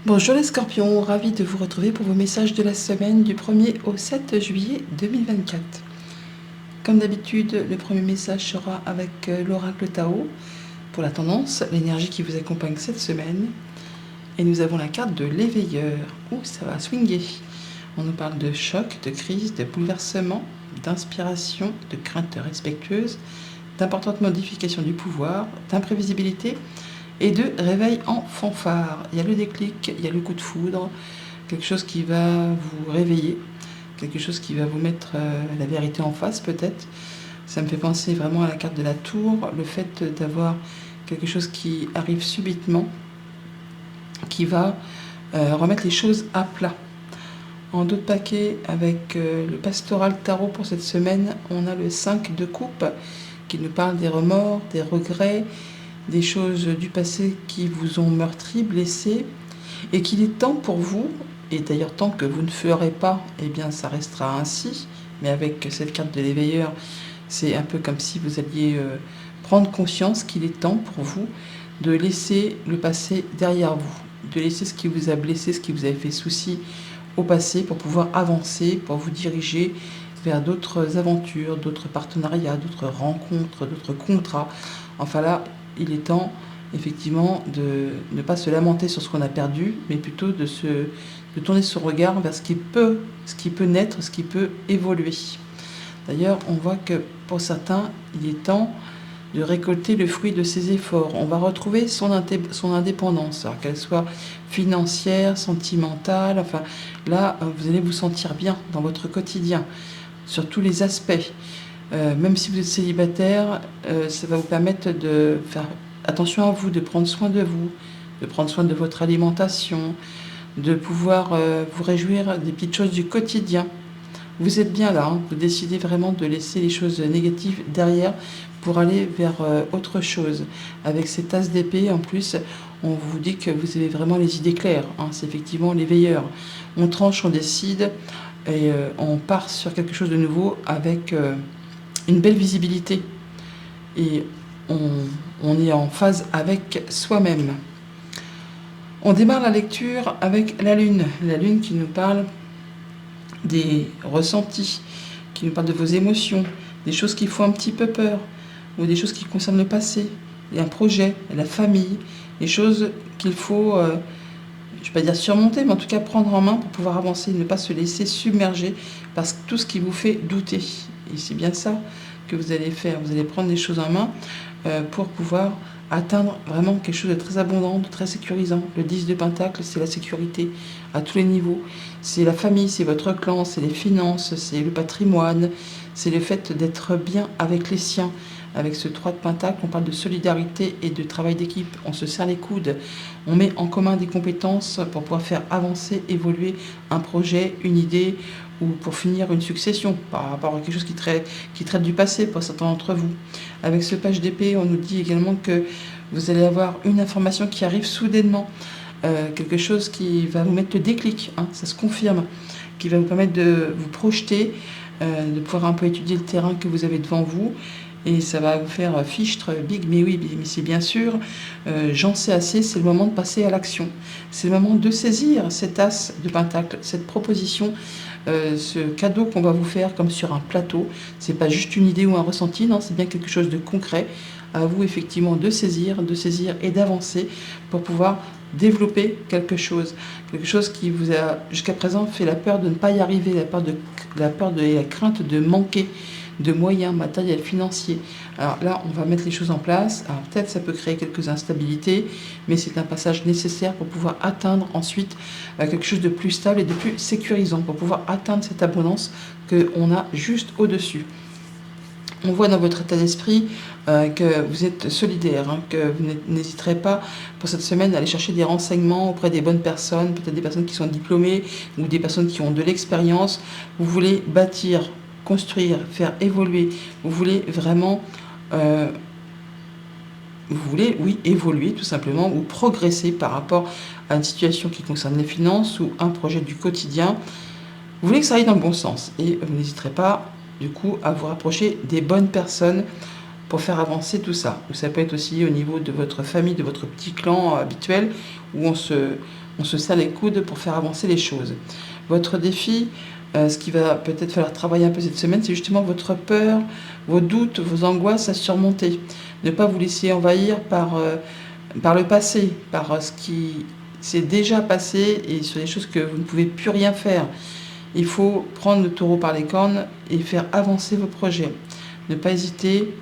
Bonjour les scorpions, ravi de vous retrouver pour vos messages de la semaine du 1er au 7 juillet 2024. Comme d'habitude, le premier message sera avec l'oracle Tao pour la tendance, l'énergie qui vous accompagne cette semaine. Et nous avons la carte de l'éveilleur, où ça va swinguer. On nous parle de choc, de crise, de bouleversement, d'inspiration, de crainte respectueuse, d'importantes modifications du pouvoir, d'imprévisibilité et de réveil en fanfare. Il y a le déclic, il y a le coup de foudre, quelque chose qui va vous réveiller, quelque chose qui va vous mettre la vérité en face peut-être. Ça me fait penser vraiment à la carte de la tour, le fait d'avoir quelque chose qui arrive subitement, qui va remettre les choses à plat. En d'autres paquets, avec le pastoral tarot pour cette semaine, on a le 5 de coupe qui nous parle des remords, des regrets, des choses du passé qui vous ont meurtri, blessé, et qu'il est temps pour vous, et d'ailleurs tant que vous ne ferez pas, eh bien ça restera ainsi, mais avec cette carte de l'éveilleur, c'est un peu comme si vous alliez prendre conscience qu'il est temps pour vous de laisser le passé derrière vous, de laisser ce qui vous a blessé, ce qui vous avait fait souci au passé pour pouvoir avancer, pour vous diriger vers d'autres aventures, d'autres partenariats, d'autres rencontres, d'autres contrats. Enfin là, il est temps effectivement de ne pas se lamenter sur ce qu'on a perdu, mais plutôt de tourner son regard vers ce qui peut naître, ce qui peut évoluer. D'ailleurs, on voit que pour certains, il est temps de récolter le fruit de ses efforts. On va retrouver son indépendance, alors qu'elle soit financière, sentimentale. Enfin, là, vous allez vous sentir bien dans votre quotidien, sur tous les aspects. Même si vous êtes célibataire, ça va vous permettre de faire attention à vous, de prendre soin de vous, de prendre soin de votre alimentation, de pouvoir vous réjouir des petites choses du quotidien. Vous êtes bien là, hein, vous décidez vraiment de laisser les choses négatives derrière pour aller vers autre chose. Avec cette tasse d'épée, en plus, on vous dit que vous avez vraiment les idées claires. Hein, c'est effectivement l'éveilleur. On tranche, on décide et on part sur quelque chose de nouveau avec une belle visibilité. Et on est en phase avec soi-même. On démarre la lecture avec la lune qui nous parle des ressentis, qui nous parle de vos émotions, des choses qui font un petit peu peur, ou des choses qui concernent le passé, un projet, la famille, des choses qu'il faut, je ne vais pas dire surmonter, mais en tout cas prendre en main pour pouvoir avancer, ne pas se laisser submerger par tout ce qui vous fait douter. Et c'est bien ça que vous allez faire, vous allez prendre les choses en main pour pouvoir atteindre vraiment quelque chose de très abondant, de très sécurisant. Le 10 de Pentacle, c'est la sécurité à tous les niveaux. C'est la famille, c'est votre clan, c'est les finances, c'est le patrimoine, c'est le fait d'être bien avec les siens. Avec ce 3 de Pentacle, on parle de solidarité et de travail d'équipe. On se serre les coudes, on met en commun des compétences pour pouvoir faire avancer, évoluer un projet, une idée, ou pour finir une succession par rapport à quelque chose qui traite du passé pour certains d'entre vous. Avec ce page d'épée, on nous dit également que vous allez avoir une information qui arrive soudainement, quelque chose qui va vous mettre le déclic, hein, ça se confirme, qui va vous permettre de vous projeter, de pouvoir un peu étudier le terrain que vous avez devant vous. Et ça va vous faire fichtre, big, mais oui, mais c'est bien sûr, j'en sais assez, c'est le moment de passer à l'action. C'est le moment de saisir cet as de Pentacle, cette proposition, ce cadeau qu'on va vous faire comme sur un plateau. C'est pas juste une idée ou un ressenti, non, c'est bien quelque chose de concret. À vous effectivement de saisir et d'avancer pour pouvoir développer quelque chose qui vous a jusqu'à présent fait la peur de ne pas y arriver, la crainte de manquer de moyens matériels, financiers. Alors là, on va mettre les choses en place. Alors peut-être ça peut créer quelques instabilités, mais c'est un passage nécessaire pour pouvoir atteindre ensuite quelque chose de plus stable et de plus sécurisant, pour pouvoir atteindre cette abondance qu'on a juste au-dessus. On voit dans votre état d'esprit que vous êtes solidaire, hein, que vous n'hésiterez pas pour cette semaine à aller chercher des renseignements auprès des bonnes personnes, peut-être des personnes qui sont diplômées ou des personnes qui ont de l'expérience. Vous voulez bâtir, construire, faire évoluer. Vous voulez vraiment évoluer tout simplement ou progresser par rapport à une situation qui concerne les finances ou un projet du quotidien. Vous voulez que ça aille dans le bon sens et vous n'hésiterez pas du coup à vous rapprocher des bonnes personnes pour faire avancer tout ça. Ou ça peut être aussi au niveau de votre famille, de votre petit clan habituel où on se on se serre les coudes pour faire avancer les choses. Votre défi, ce qui va peut-être falloir travailler un peu cette semaine, c'est justement votre peur, vos doutes, vos angoisses à surmonter. Ne pas vous laisser envahir par le passé, par ce qui s'est déjà passé et sur des choses que vous ne pouvez plus rien faire. Il faut prendre le taureau par les cornes et faire avancer vos projets. Ne pas hésiter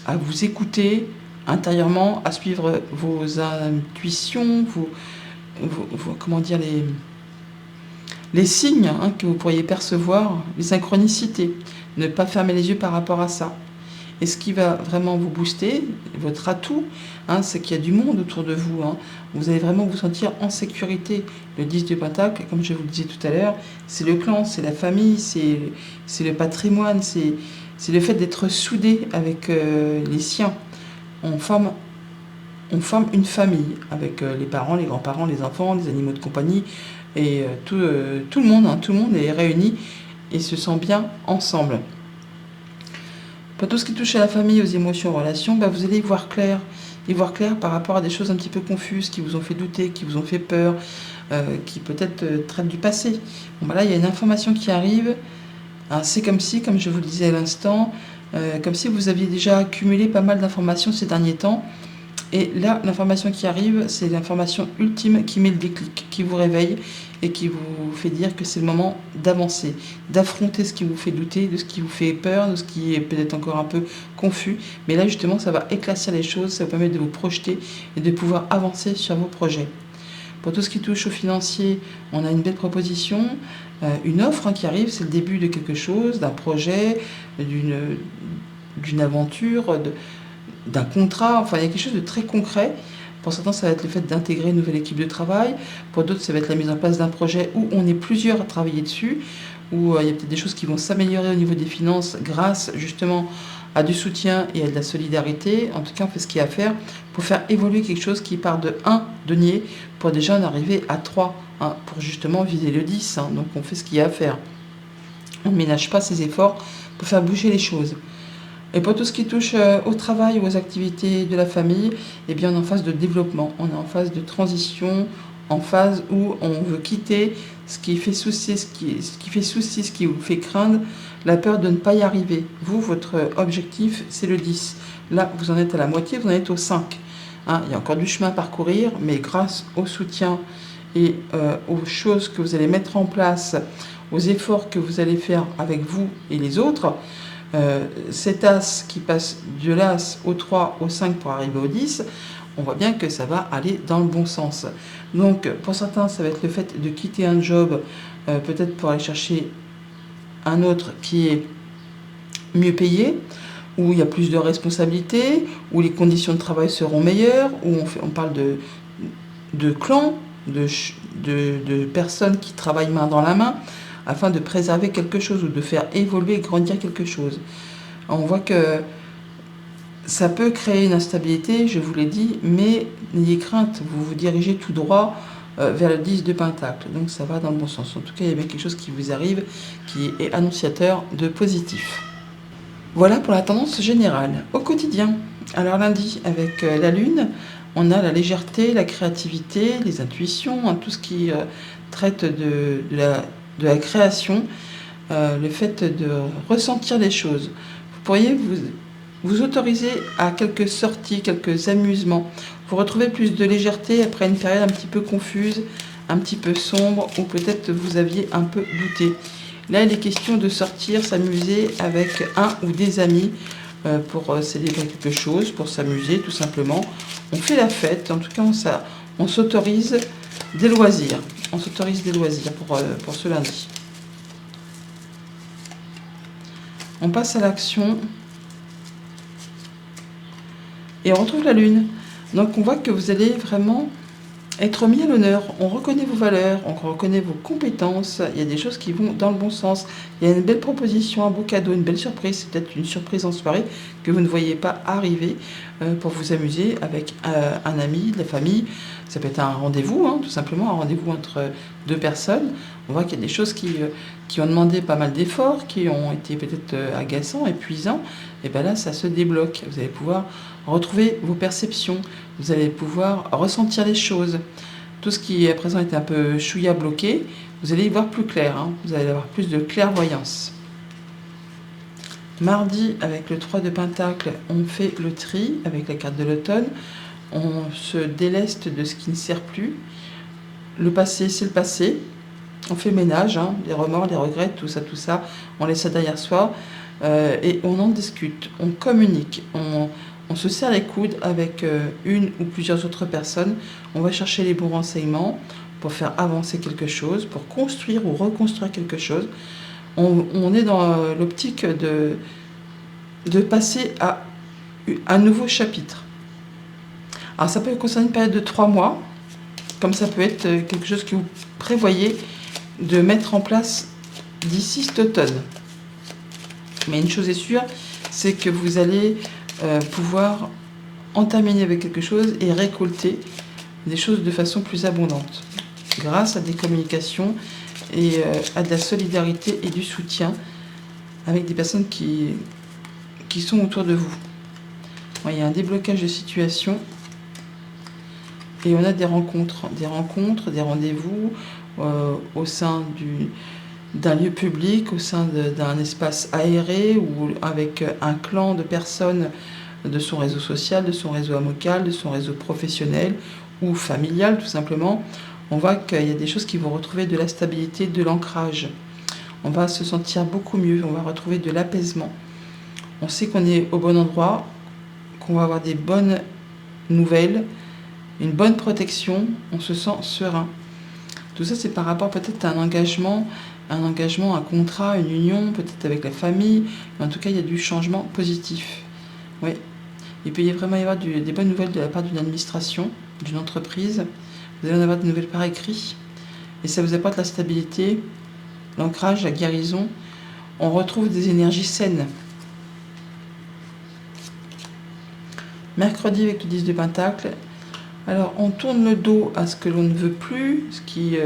à vous écouter intérieurement, à suivre vos intuitions, comment dire, les signes que vous pourriez percevoir, les synchronicités. Ne pas fermer les yeux par rapport à ça. Et ce qui va vraiment vous booster, votre atout, c'est qu'il y a du monde autour de vous. Vous allez vraiment vous sentir en sécurité. Le 10 de Pentacle, comme je vous le disais tout à l'heure, c'est le clan, c'est la famille, c'est le patrimoine, c'est le fait d'être soudé avec les siens. On forme une famille avec les parents, les grands-parents, les enfants, les animaux de compagnie et tout le monde. Tout le monde est réuni et se sent bien ensemble. Pour tout ce qui touche à la famille, aux émotions, aux relations, vous allez y voir clair. Y voir clair par rapport à des choses un petit peu confuses qui vous ont fait douter, qui vous ont fait peur, qui peut-être traitent du passé. Là, il y a une information qui arrive. C'est comme si, comme je vous le disais à l'instant, comme si vous aviez déjà accumulé pas mal d'informations ces derniers temps. Et là, l'information qui arrive, c'est l'information ultime qui met le déclic, qui vous réveille et qui vous fait dire que c'est le moment d'avancer, d'affronter ce qui vous fait douter, de ce qui vous fait peur, de ce qui est peut-être encore un peu confus. Mais là, justement, ça va éclaircir les choses, ça va permettre de vous projeter et de pouvoir avancer sur vos projets. Pour tout ce qui touche au financier, on a une belle proposition, une offre qui arrive, c'est le début de quelque chose, d'un projet, d'une aventure, d'un contrat, il y a quelque chose de très concret. Pour certains, ça va être le fait d'intégrer une nouvelle équipe de travail. Pour d'autres, ça va être la mise en place d'un projet où on est plusieurs à travailler dessus, où il y a peut-être des choses qui vont s'améliorer au niveau des finances grâce justement à du soutien et à de la solidarité. En tout cas, on fait ce qu'il y a à faire pour faire évoluer quelque chose qui part de 1 denier pour déjà en arriver à 3, pour justement viser le 10. Donc on fait ce qu'il y a à faire. On ne ménage pas ses efforts pour faire bouger les choses. Et pour tout ce qui touche au travail ou aux activités de la famille, on est en phase de développement, on est en phase de transition, en phase où on veut quitter ce qui fait souci, ce qui vous fait craindre, la peur de ne pas y arriver. Vous, votre objectif, c'est le 10. Là, vous en êtes à la moitié, vous en êtes au 5. Il y a encore du chemin à parcourir, mais grâce au soutien et aux choses que vous allez mettre en place, aux efforts que vous allez faire avec vous et les autres, cet as qui passe de l'as au 3 au 5 pour arriver au 10, on voit bien que ça va aller dans le bon sens. Donc pour certains, ça va être le fait de quitter un job, peut-être pour aller chercher un autre qui est mieux payé, où il y a plus de responsabilités, où les conditions de travail seront meilleures, où on parle de clans, de personnes qui travaillent main dans la main, afin de préserver quelque chose ou de faire évoluer et grandir quelque chose. On voit que ça peut créer une instabilité, je vous l'ai dit, mais n'ayez crainte, vous vous dirigez tout droit vers le 10 de Pentacle. Donc ça va dans le bon sens. En tout cas, il y a bien quelque chose qui vous arrive qui est annonciateur de positif. Voilà pour la tendance générale. Au quotidien, alors lundi, avec la Lune, on a la légèreté, la créativité, les intuitions, tout ce qui traite de la création, le fait de ressentir les choses. Vous pourriez vous autoriser à quelques sorties, quelques amusements. Vous retrouvez plus de légèreté après une période un petit peu confuse, un petit peu sombre, où peut-être vous aviez un peu douté. Là, il est question de sortir, s'amuser avec un ou des amis pour célébrer quelque chose, pour s'amuser tout simplement. On fait la fête, en tout cas on s'autorise des loisirs. On s'autorise des loisirs pour ce lundi. On passe à l'action. Et on retrouve la Lune. Donc on voit que vous allez vraiment être mis à l'honneur. On reconnaît vos valeurs, on reconnaît vos compétences. Il y a des choses qui vont dans le bon sens. Il y a une belle proposition, un beau cadeau, une belle surprise. C'est peut-être une surprise en soirée que vous ne voyez pas arriver pour vous amuser avec un ami, de la famille. Ça peut être un rendez-vous, tout simplement, un rendez-vous entre deux personnes. On voit qu'il y a des choses qui ont demandé pas mal d'efforts, qui ont été peut-être agaçants, épuisants. Et bien là, ça se débloque. Vous allez pouvoir retrouver vos perceptions. Vous allez pouvoir ressentir les choses. tout ce qui à présent était un peu chouïa bloqué, vous allez y voir plus clair, hein. Vous allez avoir plus de clairvoyance. Mardi, avec le 3 de Pentacle, on fait le tri avec la carte de l'automne. On se déleste de ce qui ne sert plus. Le passé, c'est le passé. On fait ménage, hein, les remords, les regrets, tout ça. On laisse ça derrière soi et on en discute. On communique. On se serre les coudes avec une ou plusieurs autres personnes. On va chercher les bons renseignements pour faire avancer quelque chose, pour construire ou reconstruire quelque chose. On est dans l'optique de passer à un nouveau chapitre. Alors ça peut concerner une période de 3 mois, comme ça peut être quelque chose que vous prévoyez de mettre en place d'ici cet automne. Mais une chose est sûre, c'est que vous allez pouvoir entamer avec quelque chose et récolter des choses de façon plus abondante, grâce à des communications et à de la solidarité et du soutien avec des personnes qui sont autour de vous. Bon, il y a un déblocage de situation et on a des rencontres, des rendez-vous au sein d'un lieu public, au sein d'un espace aéré ou avec un clan de personnes de son réseau social, de son réseau amical, de son réseau professionnel ou familial tout simplement. On voit qu'il y a des choses qui vont retrouver de la stabilité, de l'ancrage. On va se sentir beaucoup mieux, on va retrouver de l'apaisement. On sait qu'on est au bon endroit, qu'on va avoir des bonnes nouvelles, une bonne protection, on se sent serein. Tout ça, c'est par rapport peut-être à un engagement, un contrat, une union, peut-être avec la famille. Mais en tout cas, il y a du changement positif. Oui. Il peut vraiment y avoir des bonnes nouvelles de la part d'une administration, d'une entreprise. Vous allez en avoir des nouvelles par écrit. Et ça vous apporte la stabilité, l'ancrage, la guérison. On retrouve des énergies saines. Mercredi avec le 10 de Pentacle. Alors, on tourne le dos à ce que l'on ne veut plus, ce qui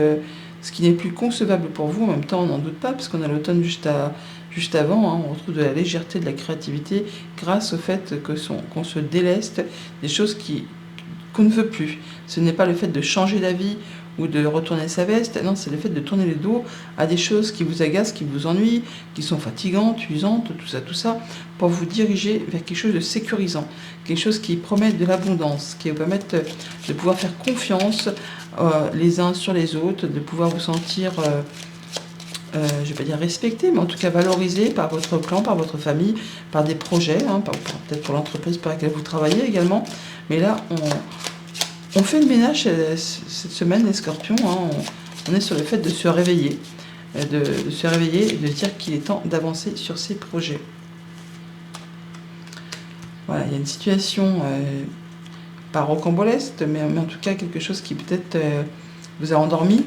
n'est plus concevable pour vous. En même temps, on n'en doute pas, parce qu'on a l'automne juste avant. Hein, on retrouve de la légèreté, de la créativité, grâce au fait qu'on se déleste des choses qu'on ne veut plus. Ce n'est pas le fait de changer d'avis ou de retourner sa veste. Non, c'est le fait de tourner le dos à des choses qui vous agacent, qui vous ennuient, qui sont fatigantes, usantes, tout ça, pour vous diriger vers quelque chose de sécurisant, quelque chose qui promet de l'abondance, qui vous permette de pouvoir faire confiance les uns sur les autres, de pouvoir vous sentir, je ne vais pas dire respecté, mais en tout cas valorisé par votre clan, par votre famille, par des projets, hein, peut-être pour l'entreprise pour laquelle vous travaillez également. Mais là, on fait le ménage cette semaine, les scorpions, hein, on est sur le fait de se réveiller, de se réveiller et de dire qu'il est temps d'avancer sur ces projets. Voilà, il y a une situation pas rocambolesque, mais en tout cas quelque chose qui peut-être vous a endormi.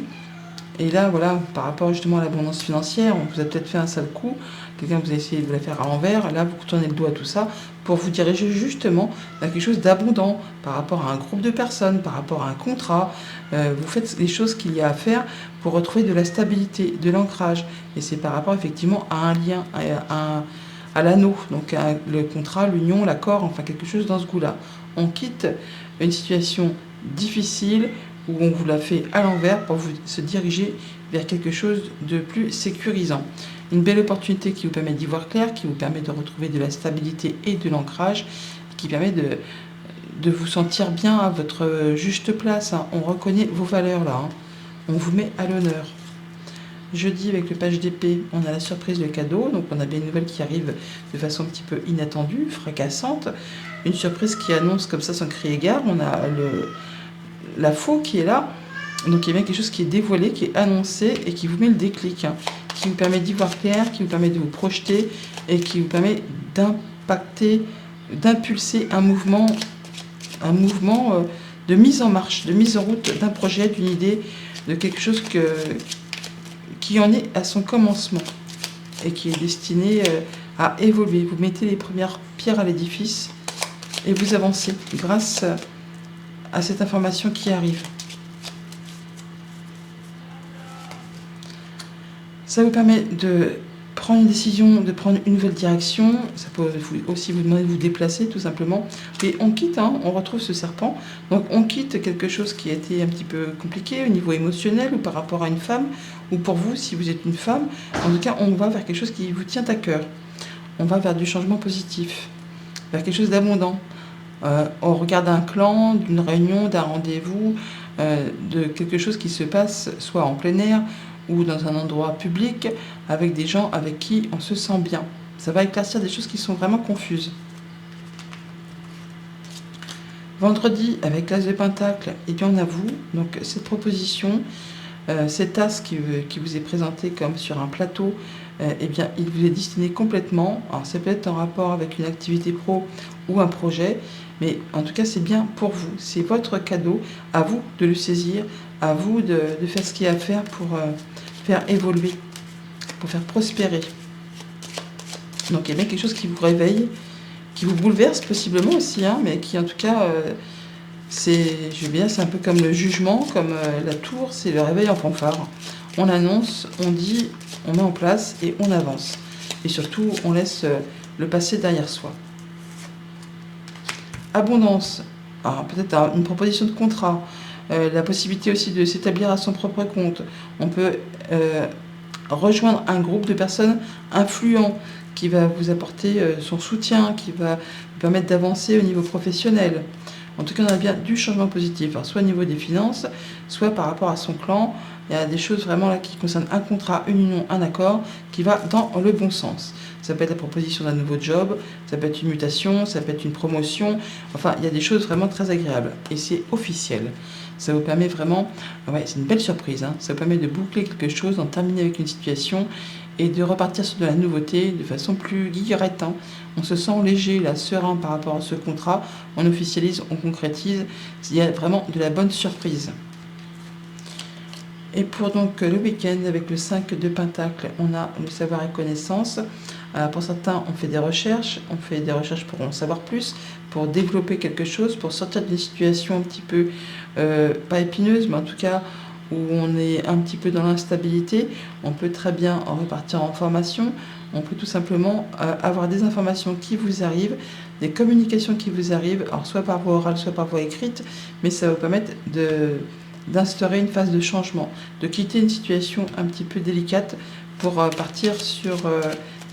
Et là, voilà, par rapport justement à l'abondance financière, on vous a peut-être fait un sale coup, quelqu'un vous a essayé de vous la faire à l'envers, là vous tournez le dos à tout ça pour vous diriger justement vers quelque chose d'abondant par rapport à un groupe de personnes, par rapport à un contrat. Vous faites les choses qu'il y a à faire pour retrouver de la stabilité, de l'ancrage. Et c'est par rapport effectivement à un lien, à l'anneau, donc le contrat, l'union, l'accord, enfin quelque chose dans ce goût-là. On quitte une situation difficile où on vous l'a fait à l'envers pour vous se diriger vers quelque chose de plus sécurisant. Une belle opportunité qui vous permet d'y voir clair, qui vous permet de retrouver de la stabilité et de l'ancrage, qui permet de vous sentir bien à votre juste place. Hein. On reconnaît vos valeurs là, hein. On vous met à l'honneur. Jeudi, avec le page d'épée, on a la surprise de cadeau, donc on a bien une nouvelle qui arrive de façon un petit peu inattendue, fracassante. Une surprise qui annonce comme ça sans crier gare. On a la faux qui est là, donc il y a bien quelque chose qui est dévoilé, qui est annoncé et qui vous met le déclic, hein, qui vous permet d'y voir clair, qui vous permet de vous projeter et qui vous permet d'impacter, d'impulser un mouvement de mise en marche, de mise en route d'un projet, d'une idée, de quelque chose qui en est à son commencement et qui est destiné à évoluer. Vous mettez les premières pierres à l'édifice et vous avancez grâce à cette information qui arrive. Ça vous permet de prendre une décision de prendre une nouvelle direction. Ça peut aussi vous demander de vous déplacer tout simplement. Et on quitte, hein, on retrouve ce serpent. Donc on quitte quelque chose qui a été un petit peu compliqué au niveau émotionnel ou par rapport à une femme, ou pour vous si vous êtes une femme. En tout cas, on va vers quelque chose qui vous tient à cœur. On va vers du changement positif, vers quelque chose d'abondant. On regarde un clan, d'une réunion, d'un rendez-vous, de quelque chose qui se passe soit en plein air ou dans un endroit public avec des gens avec qui on se sent bien. Ça va éclaircir des choses qui sont vraiment confuses. Vendredi, avec l'As de Pentacle, et bien on a vous, donc cette proposition, cet as qui vous est présenté comme sur un plateau, eh bien, il vous est destiné complètement. Alors, ça peut être en rapport avec une activité pro ou un projet, mais en tout cas, c'est bien pour vous. C'est votre cadeau, à vous de le saisir, à vous de faire ce qu'il y a à faire pour faire évoluer, pour faire prospérer. Donc, il y a bien quelque chose qui vous réveille, qui vous bouleverse possiblement aussi, hein, mais qui en tout cas, c'est un peu comme le jugement, comme la tour, c'est le réveil en fanfare. On annonce, on dit, on met en place et on avance. Et surtout, on laisse le passé derrière soi. Abondance, alors peut-être une proposition de contrat, la possibilité aussi de s'établir à son propre compte. On peut rejoindre un groupe de personnes influents qui va vous apporter son soutien, qui va vous permettre d'avancer au niveau professionnel. En tout cas, on a bien du changement positif, alors, soit au niveau des finances, soit par rapport à son clan. Il y a des choses vraiment là qui concernent un contrat, une union, un accord qui va dans le bon sens. Ça peut être la proposition d'un nouveau job, ça peut être une mutation, ça peut être une promotion. Enfin, il y a des choses vraiment très agréables et c'est officiel. Ça vous permet vraiment, ouais, c'est une belle surprise, hein. Ça vous permet de boucler quelque chose, d'en terminer avec une situation et de repartir sur de la nouveauté de façon plus guillerette, hein. On se sent léger, là, serein par rapport à ce contrat. On officialise, on concrétise. Il y a vraiment de la bonne surprise. Et pour donc le week-end, avec le 5 de Pentacle, on a le savoir et connaissance. Pour certains, on fait des recherches pour en savoir plus, pour développer quelque chose, pour sortir d'une situation un petit peu, pas épineuse, mais en tout cas où on est un petit peu dans l'instabilité. On peut très bien en repartir en formation. On peut tout simplement avoir des informations qui vous arrivent, des communications qui vous arrivent, alors soit par voie orale, soit par voie écrite, mais ça va vous permettre d'instaurer une phase de changement, de quitter une situation un petit peu délicate pour partir sur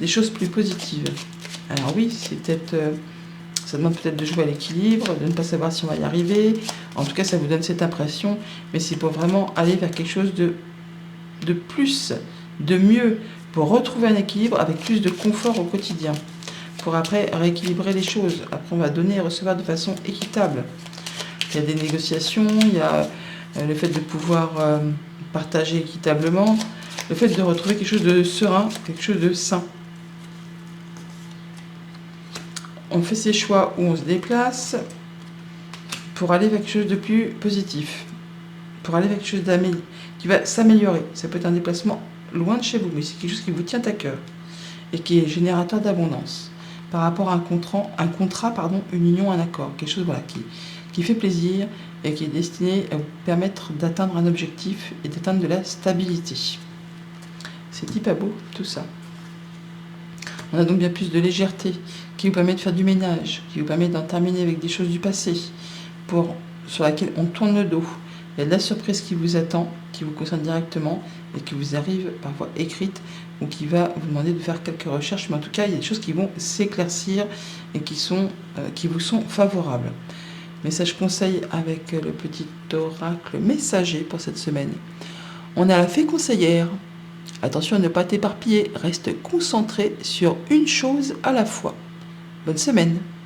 des choses plus positives. Alors oui, c'est peut-être, ça demande peut-être de jouer à l'équilibre, de ne pas savoir si on va y arriver. En tout cas, ça vous donne cette impression, mais c'est pour vraiment aller vers quelque chose de plus, de mieux, pour retrouver un équilibre avec plus de confort au quotidien, pour après rééquilibrer les choses. Après, on va donner et recevoir de façon équitable. Il y a des négociations, il y a le fait de pouvoir partager équitablement, le fait de retrouver quelque chose de serein, quelque chose de sain. On fait ses choix où on se déplace pour aller vers quelque chose de plus positif, pour aller vers quelque chose qui va s'améliorer. Ça peut être un déplacement loin de chez vous, mais c'est quelque chose qui vous tient à cœur et qui est générateur d'abondance. Par rapport à un contrat, une union, un accord, quelque chose voilà, qui fait plaisir et qui est destiné à vous permettre d'atteindre un objectif et d'atteindre de la stabilité. C'est pas beau tout ça. On a donc bien plus de légèreté qui vous permet de faire du ménage, qui vous permet d'en terminer avec des choses du passé sur laquelle on tourne le dos. Il y a de la surprise qui vous attend, qui vous concerne directement et qui vous arrive parfois écrite ou qui va vous demander de faire quelques recherches. Mais en tout cas, il y a des choses qui vont s'éclaircir et qui vous sont favorables. Message conseil avec le petit oracle messager pour cette semaine. On a la fée conseillère. Attention à ne pas t'éparpiller, reste concentré sur une chose à la fois. Bonne semaine.